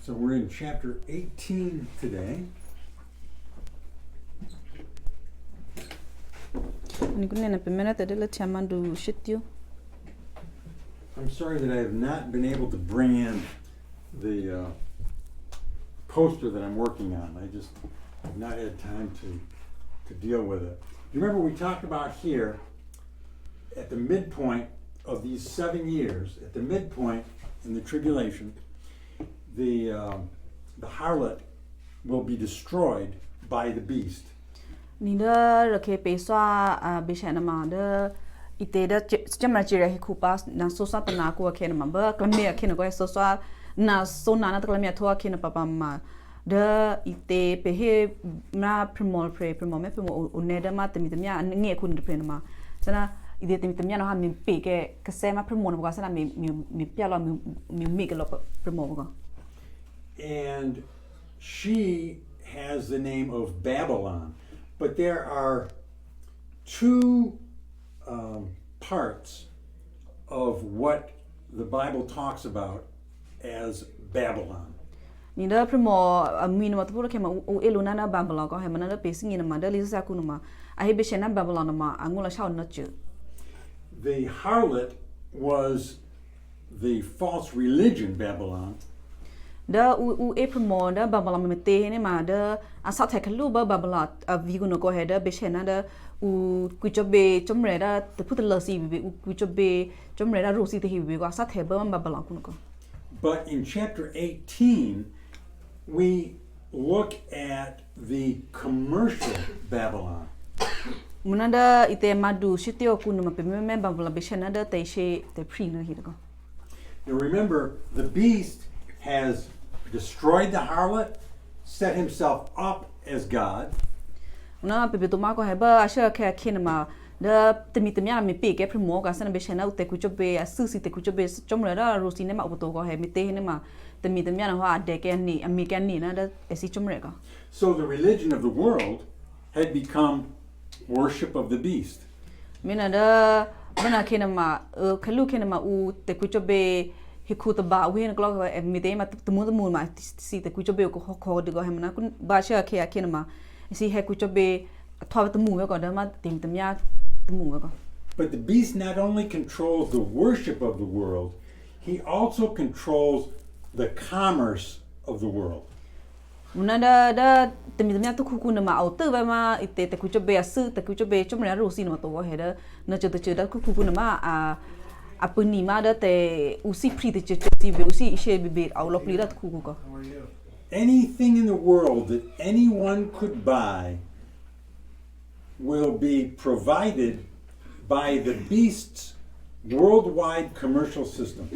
So we're in chapter 18 today. I'm sorry that I have not been able to bring in the poster that I'm working on. I just have not had time to deal with it. You remember we talked about here at the midpoint of these 7 years, at the midpoint in the tribulation, the harlot will be destroyed by the beast. And she has the name of Babylon, but there are two parts of what the Bible talks about as Babylon. The harlot was the false religion Babylon. But in chapter 18, we look at the commercial Babylon. Now remember, the beast has destroyed the harlot, set himself up as God. So the religion of the world had become worship of the beast. But the beast not only controls the worship of the world, he also controls the commerce of the world. Anything in the world that anyone could buy will be provided by the beast's worldwide commercial system.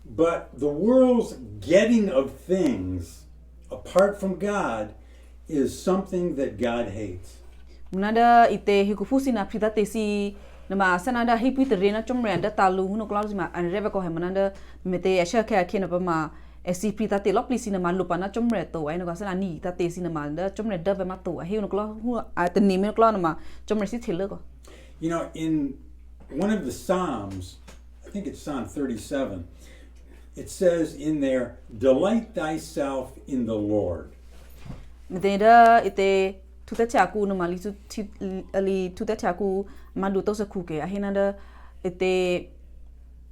But the world's getting of things apart from God is something that God hates. You know, in one of the Psalms, I think it's Psalm 37, it says in there, delight thyself in the Lord.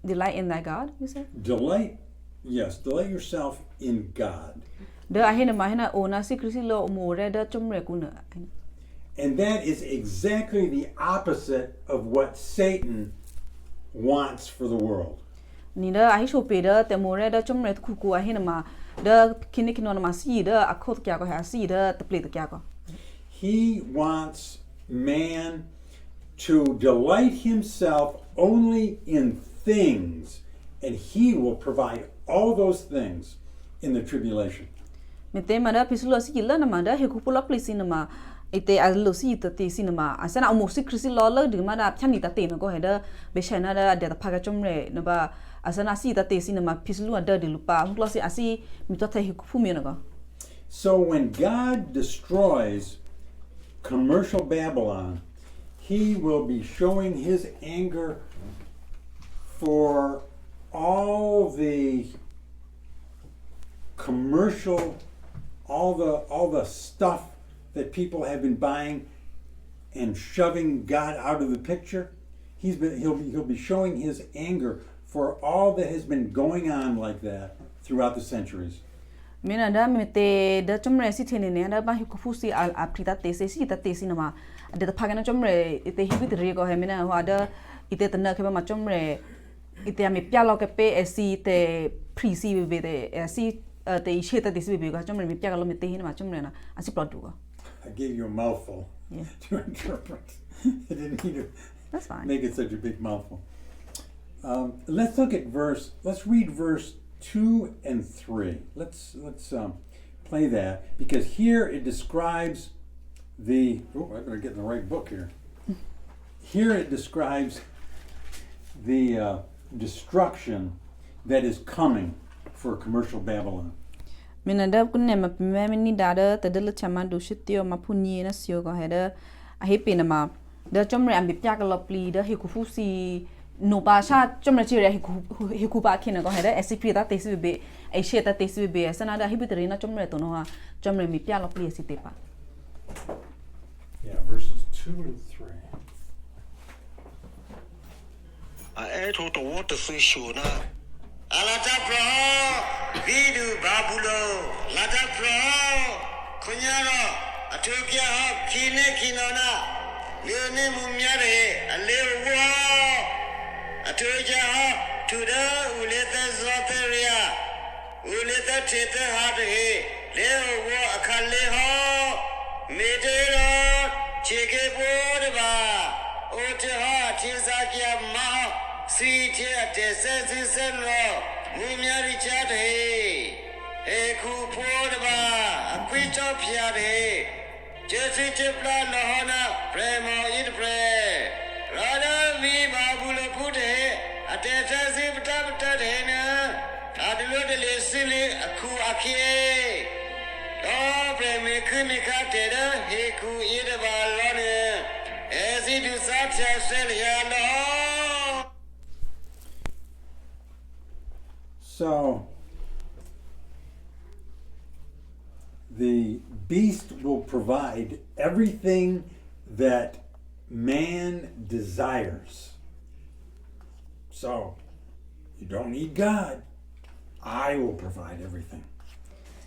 Delight in thy God, you said? Delight yourself in God. And that is exactly the opposite of what Satan wants for the world. He wants man to delight himself only in things, and he will provide all those things in the tribulation. So when God destroys commercial Babylon, he will be showing his anger for all the commercial, all the stuff that people have been buying and shoving God out of the picture. He'll be showing his anger for all that has been going on like that throughout the centuries. Mina da me te da chomre si thene ne da ba hi ku fusi al aprita te se si ta te si na ma de ta phagana chomre ite hi bit re ko he mina wa da ite ta na ke ba ma chomre ite me pya lo ke pe e si te pri si be de e si te she ta te si be ko chomre me pya ka lo me te hi na ma chomre na asi plot du. I gave you a mouthful to interpret. I didn't need to That's fine. make it such a big mouthful. Let's read verse 2 and 3. Let's play that, because here it describes I better get in the right book here. Here it describes the destruction that is coming for commercial Babylon. Mina da kunne ma me ni da da te de chama du shitio ma punyi na sio ko he da a he pe na ma da chomre am bi pya ka lo pli da he ku fusi no ba sha chomre chi re he ku ba kin ko he da SCP ta te si be ai she ta te si be sa na da he bi tre na chomre to no ha chomre mi pya lo pli si te pa. Yeah, verses 2 and 3. I told the water fish na alata pro vidu babulo lata pro kunyaro atukia ha kine kinona leone mumyare alewa atuja ha tuda uleta zoteria uleta tete hade lewo akale ho medero cheke bodba ote ha tizakia ma sweet te sense lo mumyari chate e ku podba akwito pyade jesu chepla lohona premo it pre rada mi babulo pude ateta sipta ptade na adlo de sili aku akie do preme kunika te da he ku idba lone ezi du satya selia lo. So the beast will provide everything that man desires. So you don't need God. I will provide everything.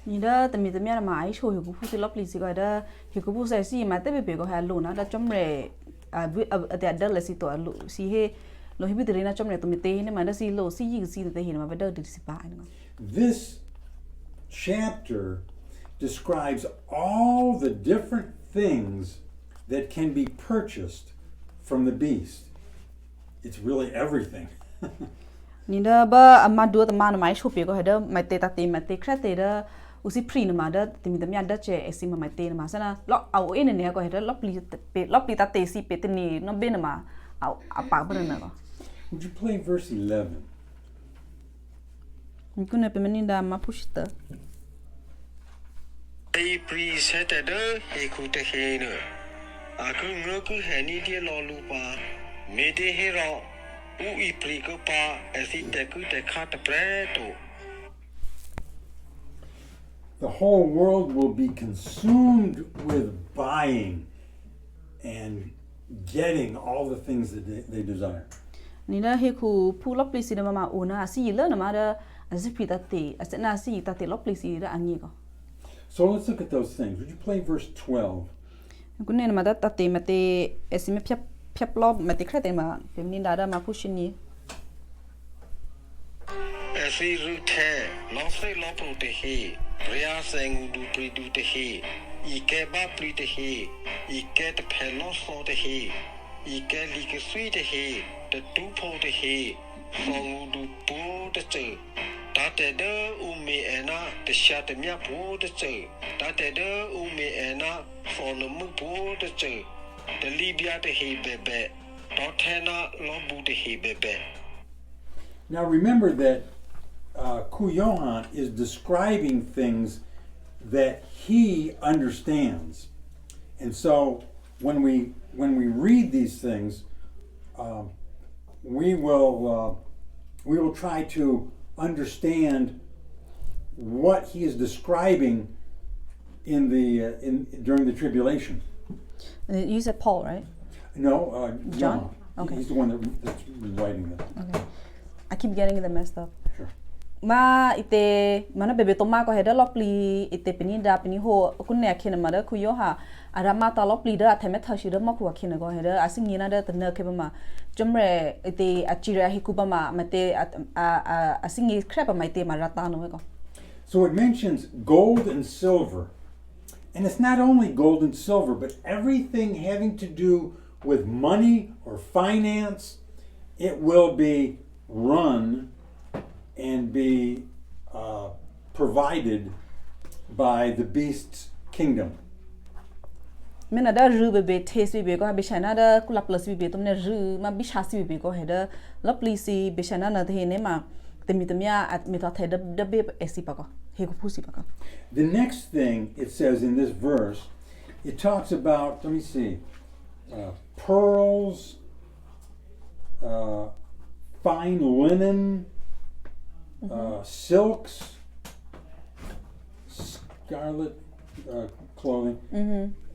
Ni da te mi na ma ai sho he ku fusi lo pli si ko da he ku fu sa si ma te be ko ha lo na da chomre a da le si to lo si he lo hi bi tre na chomre to mi te ne ma da si lo si yi si te he ma ba da si ba ni. This chapter describes all the different things that can be purchased from the beast. It's really everything. Ni da ba ma do ta ma na mai sho pe ko ha da ma te ta te ma te kra te da usi pri na ma da te mi da che e si ma te na ma sa na lo au e ne ko ha da lo pli ta te si pe te ni no be na ma au a pa ba na ko. Would you play verse 11? Ni ku ne pe ni da ma pushta. Ai preset da he ku te he no aku ngoku he ni dia lo lu pa me de he ro u I pri ko pa asi te ku te kha te pre to. The whole world will be consumed with buying and getting all the things that they desire. Ni da he ku pu lo pli si da ma o na si le na ma da asi pri ta te as na si ta te lo pli si da angi ko. So let's look at those things. Would you play verse 12? Ku ne ma da ta te ma te esi me phap lo ma te kra te ma pe ni da ma push ni. Asi ru the lo se lo pro te he ria seng du pri du te he I ke ba pri te he I ke te phe lo so te he I ke li ke sui te he te tu pho te he song du po te che ta te de u me ena te sha te mya po te che ta te de u me ena so lo mu po te che te li bia te he be be to the na lo bu te he be be. Now remember that Ku Yohan is describing things that he understands. And so when we read these things, we will try to understand what he is describing during the tribulation. You said Paul, right? No, John? Okay. He's the one that's writing that. Okay. I keep getting them messed up. Sure. Ma ite mana bebe to ma ko heda lopli ite pini da pini ho kunne akhina ma da ku yo ha ara ma ta lopli da thame thashi da ma ku akhina go heda asingi na da tna ke ba ma jomre ite achira hi ku ba ma mate asingi crap ma ite ma rata no ko. So it mentions gold and silver. And it's not only gold and silver, but everything having to do with money or finance, it will be run and be provided by the beast's kingdom. Mena da ru bebe taste bebe ko bishana da kula plus bebe tumne ru ma bishasi bebe ko heda lopli si bishana na the ne ma temitamia at meta theda da bebe esipa ko he ko pusi pa ko. The next thing it says in this verse, it talks about, let me see, pearls, fine linen, silks, scarlet clothing,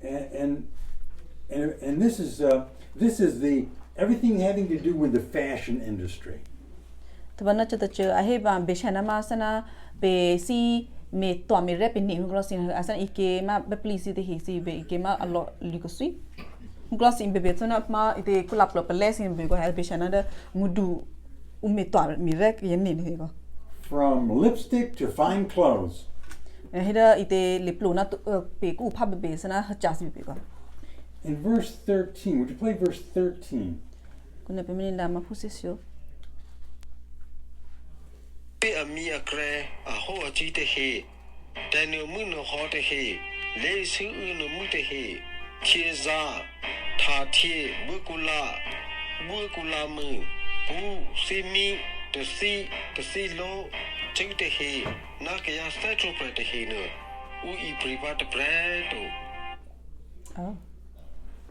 and this is the everything having to do with the fashion industry. Tabana chata che ahe ba bishana ma sana be si me to me rep ni nglosin asan ike ma be please the he si be ike ma a lot likosui nglosin be betona ma ite kulap lo lesin be go ha bishana da mudu me to me rek yen ni ko. From lipstick to fine clothes. Heda ite liplo na pe ku pa be sana ha jas be ko. In verse 13, would you play verse 13? Kuna pe mini ma posesio. A me a cray, a ho a cheat a he, Daniel Moon hot a he, lay su in a moot a he, Chieza, Tati, Bukula mu, Boo, see me, to see low, check the he, Nakaya statue bread the he no, we prepare bread. Oh.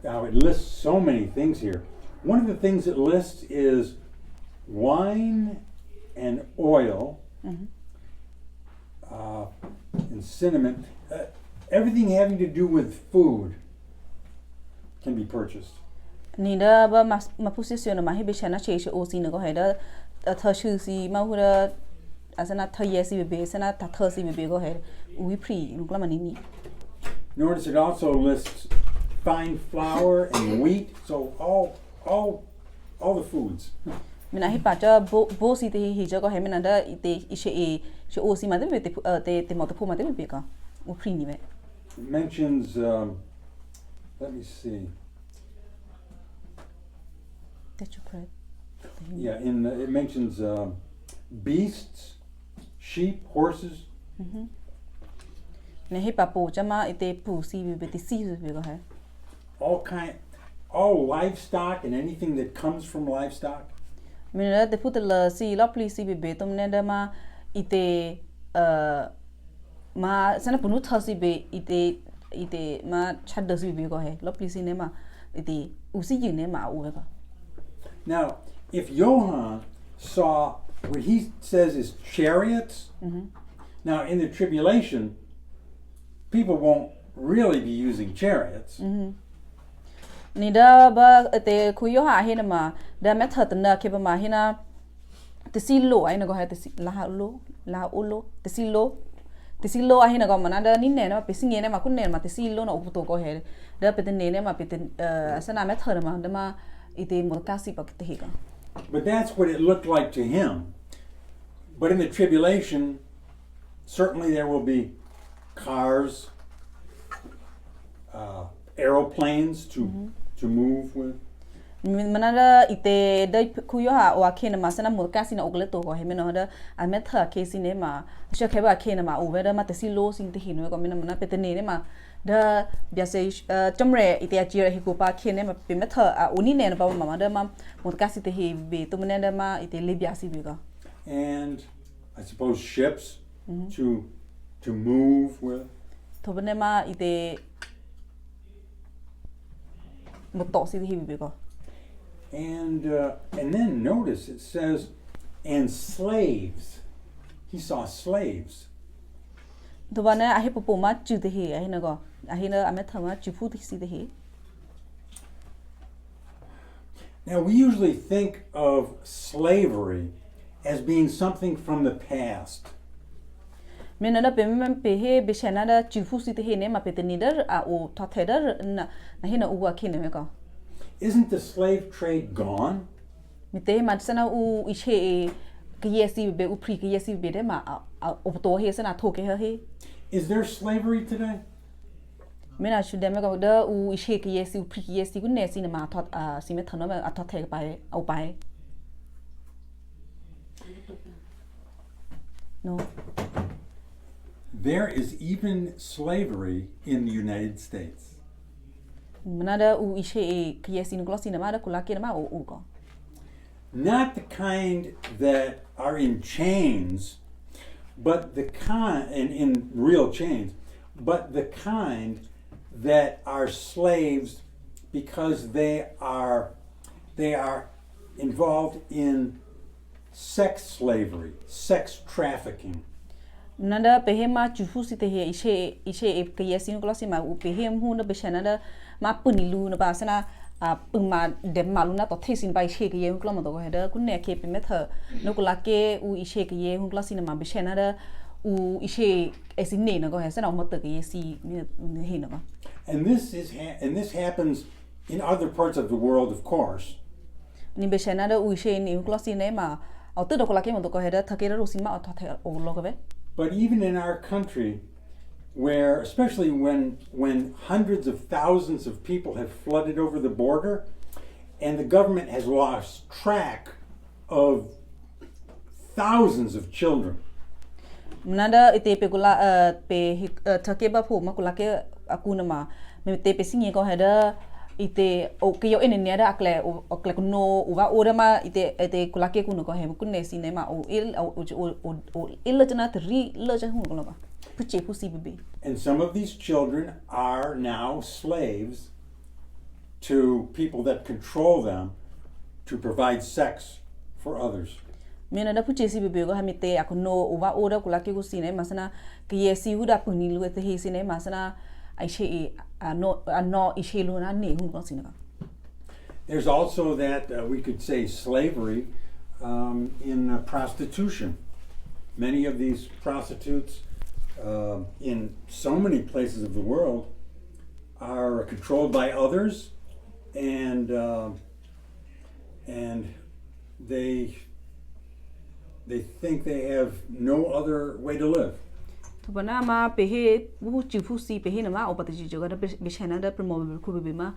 Now it lists so many things here. One of the things it lists is wine and oil, and cinnamon, everything having to do with food can be purchased. Nida ba ma posisyon ma hibe shana che o si na go heda tha shu si ma hura asana tha yesi be sana ta tha si be go heda we pre ngla manini. Notice it also lists fine flour and wheat, so all the foods. Mina hi pa cha bo si te hi ja go he mina da ite ishe e she o si ma de te mo te po ma de be ka o pre ni be. It mentions let me see. Yeah, it mentions beasts, sheep, horses. Ne hi pa po cha ma ite pu si be te si be go he. All livestock and anything that comes from livestock. Mina te put la si la pli si be tum ne da ma ite ma sana punu tha si be ite ma chat da si be go he la pli si ne ma ite u si yin ne ma u be. Now, if Johann saw what he says is chariots, now in the tribulation, people won't really be using chariots. Ni da ba te ku yo ha hina ma da method na ke ba ma hina te si lo ai na go ha te si la ulo te si lo ai na go ma na da ni ne na pe singe ne ma kun ne ma te si lo na u to go he da pe te ne ne ma pe te sana method ma da ma ite mo ka si pa ke te hi ga. But that's what it looked like to him. But in the tribulation, certainly there will be cars, aeroplanes to move with. Manada ite da kuyo ha wa kena ma sana mo ka sina ogle to ko he meno da a metha ke sine ma sha ke ba kena ma o da ma te si lo sin te hino ko mena mana pe te ne ma da bia se tomre ite a jira hi ko pa kene ma pe metha a uni ne ba ma da ma mo ka si te he be to mena da ma ite le bia si be ga. And I suppose ships to move with. thobane ma ite moto si hi biko And then notice it says, and slaves. He saw slaves. thobane ahi popo ma chu te hi ahi na go ahi na ame thama chu fu si te hi. Now, we usually think of slavery as being something from the past. Mena da pe he be shana da chu fu si te hi ne ma pe te ni da a o tha the da na hi na u wa ki ne me ko. Isn't the slave trade gone? Mi te ma sana u I che kiyesi be u pri kiyesi be de ma o to he sana tho ke he. Is there slavery today? Mena shu de me ko da u I che kiyesi u pri kiyesi ku ne si na ma thot si me thano ma a thot the pai au pai. No. There is even slavery in the United States. Mena da u I che kiyesi no glosi na ma da kula ke na ma o ko. Not the kind that are in chains, but the kind, and in real chains, but the kind that are slaves because they are involved in sex slavery, sex trafficking. Nanda pehema chufu si te he ishe kiyesi no glosi ma u pehem hu na beshana da ma punilu na ba sana a puma de maluna to thesin bai she ke ye hukla mo to he da kunne ke pe me tha no kula ke u ishe ke ye hukla sin ma beshana da u ishe esin ne na go he sana mo to ke ye si he na ba. And this happens in other parts of the world, of course. Ni beshana da u ishe ni hukla sin ne ma au to kula ke mo to he da thake ro sin ma to the o lo be. But even in our country, where, especially when hundreds of thousands of people have flooded over the border, and the government has lost track of thousands of children. Nanda ite pe kula pe thake ba pho ma kula ke akuna ma me te pe singi ko heda ite o ke yo ene da akle kuno uwa ora ma ite kula ke kuno ko he kunne sine ma o il jana tri le ja hu ko ba puche pu si bibi. And some of these children are now slaves to people that control them to provide sex for others. Mena da puche si bibi ko ha mi te akuno uwa ora kula ke ku sine ma sana ke ye si hu da puni lu te he sine ma sana ai she no ishe lu na ne hu ko sine ka. There's also that we could say slavery in prostitution. Many of these prostitutes in so many places of the world are controlled by others, and they think they have no other way to live. Bana ma pehe bu chi fu si pehe na ma o pati ji joga da be chana da promo ku be ma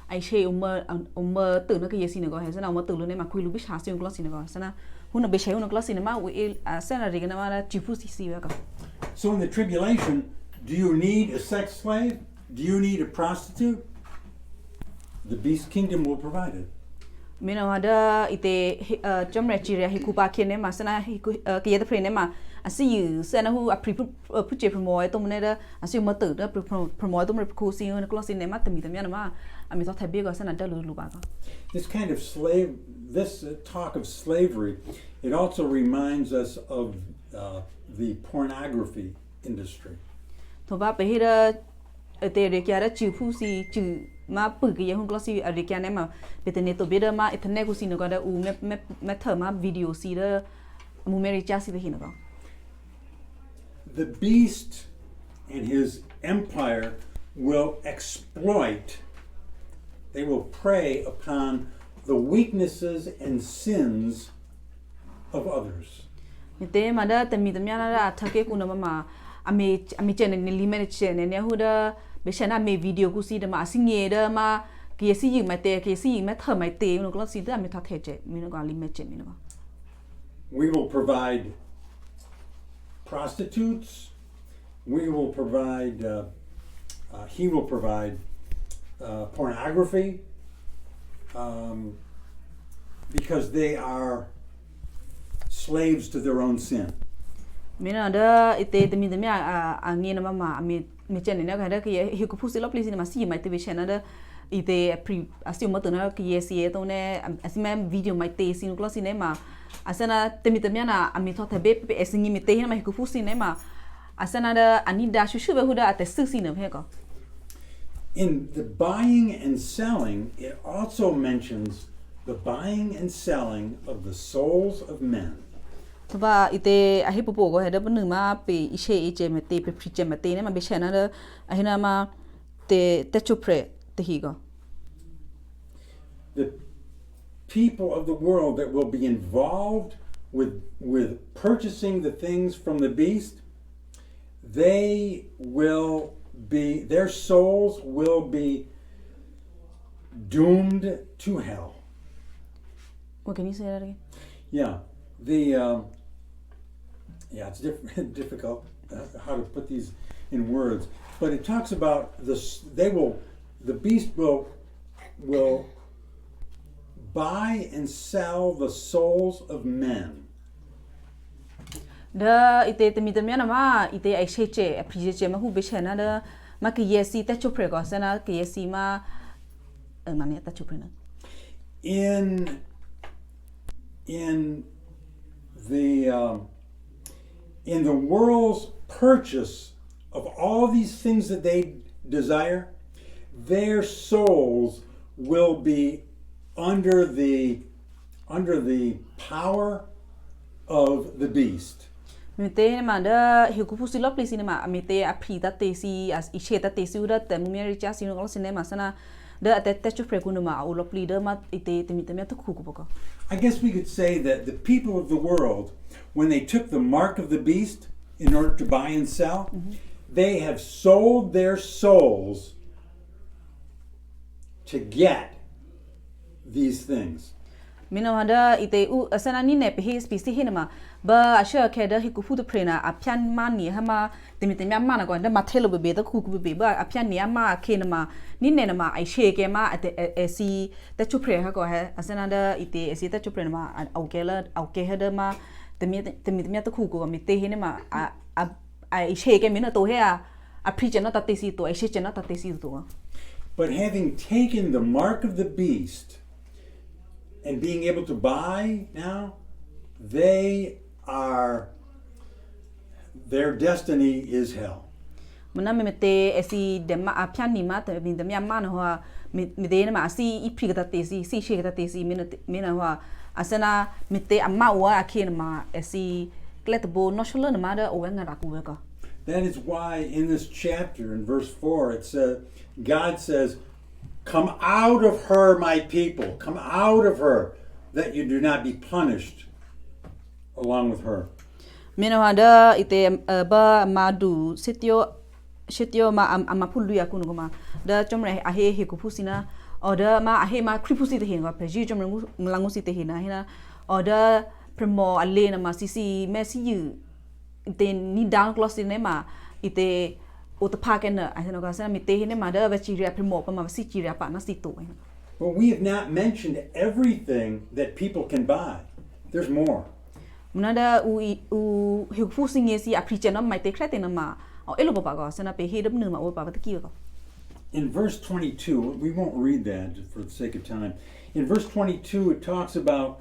ai she umma tu na ke yesi na go he sana umma tu lu ne ma ku lu bi sha si un class na go sana hu na be she un class na ma we sana ri na ma da chi fu si ka. So in the tribulation, do you need a sex slave? Do you need a prostitute? The beast kingdom will provide it. Mena ada ite jamre chi re hi ku pa kene ma sana hi ku ke ye da pre ne ma asi yu sana hu a puche promo to ne da asi ma tu da promo to me ku si un class ne ma tami na ma ami to thabi go sana da lu ba ka. This kind of talk of slavery, it also reminds us of the pornography industry. To ba pe hi da te re kya da chi fu si chu ma pu ke ye hun class a re kya ne ma pe te ne to be da ma etne ku si no ga da u me tha ma video si da mu me ri cha si de hi no ga. The beast and his empire will exploit, they will prey upon the weaknesses and sins of others. Nite ma da tami tamya na da thake ku na ma ame channel ni lime channel ne hu da be chana me video ku si da ma singe da ma ke si yi ma te ke si yi ma tha mai te no ko si da me tha the che mi no ga lime che mi no. We will provide prostitutes. We will provide. He will provide pornography because they are slaves to their own sin. Mina da ite temi temi a ngi na ma ame me chen ne ka da ke he ku phu si lo please ni ma si mai te be chen na da ite pre asio mo to na ke ye si to ne asima video mai te si no si ne ma asana te mi na ami to te be pe esingi mi te na ma he ku phu si ne ma asana da ani da shu be hu da ate su si ne he ko. In the buying and selling, it also mentions the buying and selling of the souls of men. Ba ite ahi popo go he da bu ma pe ishe eje me te pe preach me te ne ma be chen na da ahina ma te chupre te hi go. The people of the world that will be involved with purchasing the things from the beast, their souls will be doomed to hell. What can you say that again? Yeah, it's difficult how to put these in words, but it talks about the beast will buy and sell the souls of men. Da ite te mi na ma ite ai che appreciate ma hu be chena da ma ke yesi ta chupre go sana ke yesi ma ma ne ta chupre na. In the world's purchase of all these things that they desire, their souls will be under the power of the beast. Mi te ma da he ku pusi lo please ni ma mi te apri ta te si as I che ta te si da te mu mi ri cha si no cinema sana da te chupre ku no ma o lo pli da ma ite te mi ta ku ku ko. I guess we could say that the people of the world, when they took the mark of the beast in order to buy and sell, they have sold their souls to get these things. Mina da ite u asana ni ne pe he spisi he ma ba asha ke da hi ku fu de prena apyan ma ni ha ma te mi ma na ko da ma thelo be da ku be ba apyan ni ma ke na ma ni ne na ma ai she ke ma ate si ta chu pre ha ko ha asana da ite si ta chu pre ma au ke ha da ma te mi ta ku ko mi te he ne ma ai she ke mi na to he a preach na ta te si to ai she na ta te si to. But having taken the mark of the beast and being able to buy now, their destiny is hell. Muna me te esi de ma apyan ni ma te mi de ma na ho mi de na ma si I pri ta te si she ta te si mi na ho asana mi te amma wa akin ma esi kletbo no sholo na ma da o nga ra ku ka. That is why in this chapter in verse 4 it says God says, "Come out of her, my people. Come out of her, that you do not be punished along with her." Mina hada ite ba madu sitio ma amapulu ya kunu ma da chomre ahe he ku pusina oda ma ahe ma kripusi te hinga peji chomre nglangu si te hina hina oda premo ale na ma sisi mesi yu ite ni down close ne ma ite o te pakena aseno ka sa mi te hine ma da va chiria premo pa ma si chiria pa na si to. But we have not mentioned everything that people can buy. There's more. Munada u he pusing yesi apriche na mai te krete na ma o elo pa ga sana pe he dum ma o pa ta ki ko. In verse 22, we won't read that just for the sake of time. In verse 22 it talks about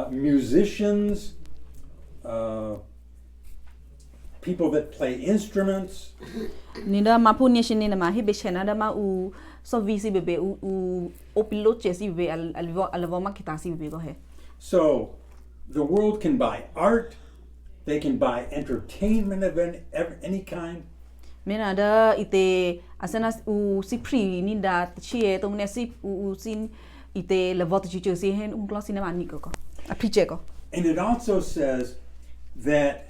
musicians, people that play instruments. Nida mapu ni shini na ma he be chena da ma u so visi bebe u opilo chesi be alvo ma kitasi bebe go he. So the world can buy art, they can buy entertainment of any kind. Mena da ite asana u si pri ni da chie tong ne si u sin ite levot chi si hen un class cinema ni ko. Apriche ko. And it also says that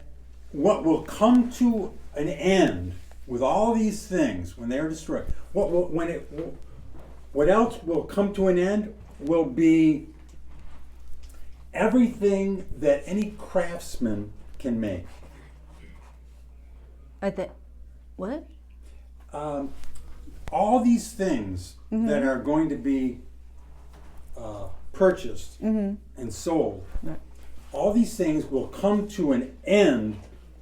what will come to an end with all these things when they are destroyed, what else will come to an end will be everything that any craftsman can make. What? All these things that are going to be purchased and sold, right. All these things will come to an end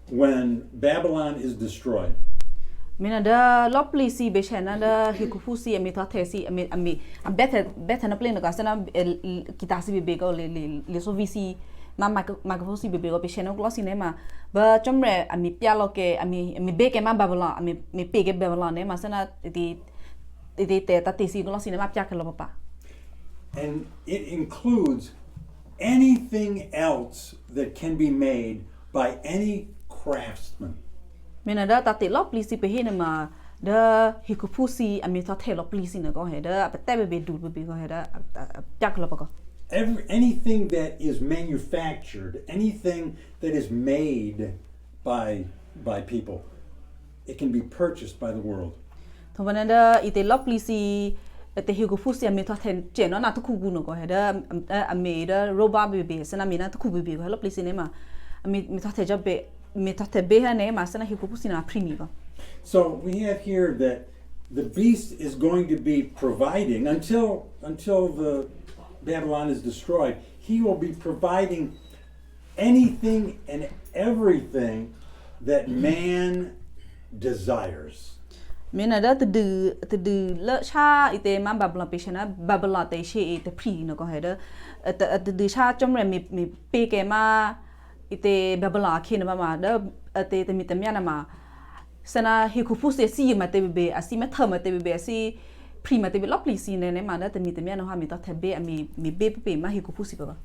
when Babylon is destroyed. mina da loplisi be chena da hikufusi ame ta thesi ame better na plane ka sana kitasi be go le so visi ma fosi be go be chena glossy ne ma ba chomre ame pya lo ke ame be ke ma babala ame me pe ke babala ne ma sana ti te ta tesi glossy ne ma pya ke lo papa. And it includes anything else that can be made by any craftsman. Mina da ta te loplisi pe hina ma da hikufusi ame ta the loplisi ne go he da pa te be du be go he da pya ke lo papa. Anything that is manufactured, anything that is made by people, it can be purchased by the world. Thovanada ite loplisi te hikufusi ame ta the che no na tu kugu no go he da ame da roba be sana me na tu kugu be go loplisi ne ma ame ta the job be me ta the be ha ne ma sana hikufusi na primi go. So we have here that the beast is going to be providing until the Babylon is destroyed. He will be providing anything and everything that man desires. Mina da te le cha ite ma babla peshana babla te she ite pri no go he da te cha chomre me pe ke ma ite babla khin ma da te mitamya na ma sana hikufusi si ma te be asi ma thama te be asi prima te lopli si ne ma da te mitamya no ha mi ta te be me be ma hikufusi ba.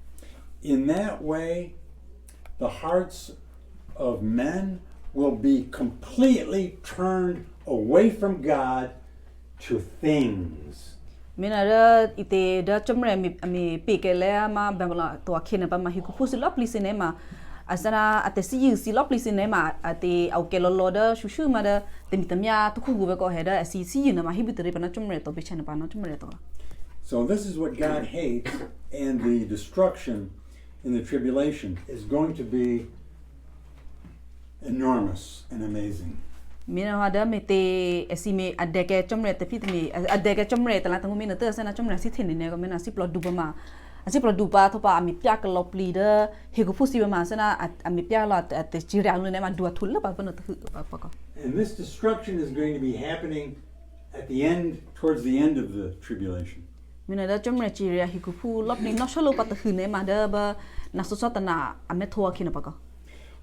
In that way, the hearts of men will be completely turned away from God to things. Mina da ite da chomre me pe ke le ma babla to khin ba ma hikufusi lopli si ne ma asana ate si lopli si ne ma ate au ke lo da shushu ma da te mitamya to kugu be ko he da si na ma hibitre pa na chomre to be chana pa na chomre to. So this is what God hates, and the destruction in the tribulation is going to be enormous and amazing. Mina hada me te esime adeke chomre te fit me adeke chomre ta la tangu mina te sana chomre si thini ne ko mina si plot duba ma asi plot duba to pa ami pya ka lopli de he ko fusi ma sana ami pya la te chira lu ne ma dua thul pa pa no pa ko. And this destruction is going to be happening at the end, towards the end of the tribulation. Mina da chomre chira he ko fu lopli no shalo pa te ne ma da ba na so ta na ame thoa kina pa ko.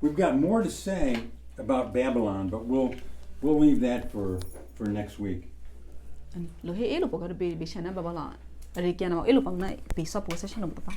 We've got more to say about Babylon, but we'll leave that for next week. Lo he elo pa ka be chana ba bala. Ari kiana elo pa na pe sa po sa chana pa.